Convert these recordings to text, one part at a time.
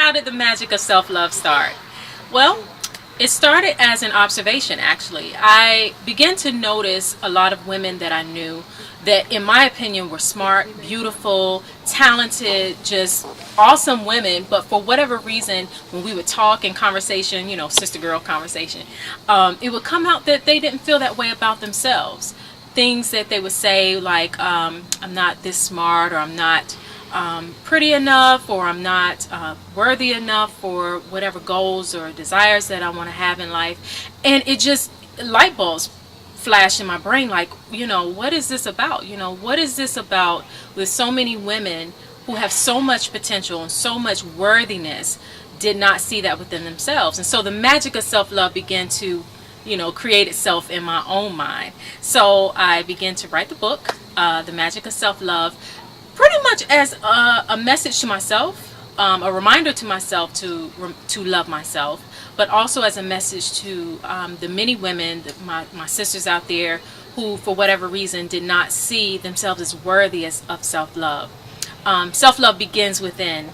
how did the magic of self-love start? Well, it started as an observation, actually. I began to notice a lot of women that I knew that, in my opinion, were smart, beautiful, talented, just awesome women. But for whatever reason, when we would talk in conversation, sister girl conversation, it would come out that they didn't feel that way about themselves. Things that they would say like, I'm not this smart, or I'm not pretty enough, or I'm not worthy enough for whatever goals or desires that I want to have in life. And it just, light bulbs flash in my brain, like, what is this about? What is this about with so many women who have so much potential and so much worthiness did not see that within themselves? And so the magic of self-love began to create itself in my own mind. So I began to write the book, The Magic of Self-Love, pretty much as a message to myself, a reminder to myself to love myself, but also as a message to the many women, my sisters out there, who for whatever reason did not see themselves as worthy of self-love. Self-love begins within.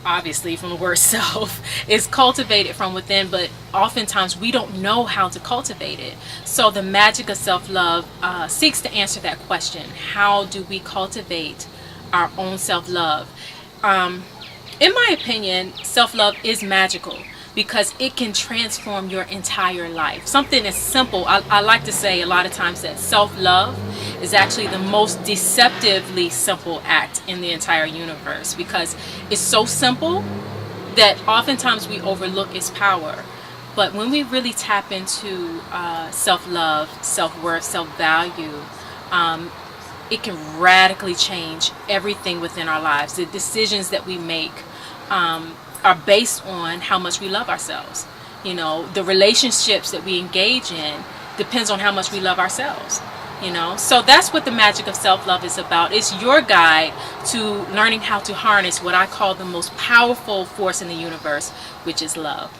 Obviously, from the word self, is cultivated from within, but oftentimes we don't know how to cultivate it. So the magic of self-love seeks to answer that question. How do we cultivate our own self-love? In my opinion, self-love is magical because it can transform your entire life. Something as simple, I like to say a lot of times that self-love is actually the most deceptively simple act in the entire universe, because it's so simple that oftentimes we overlook its power. But when we really tap into self-love, self-worth, self-value, it can radically change everything within our lives. The decisions that we make are based on how much we love ourselves. The relationships that we engage in depends on how much we love ourselves. So that's what the magic of self-love is about. It's your guide to learning how to harness what I call the most powerful force in the universe, which is love.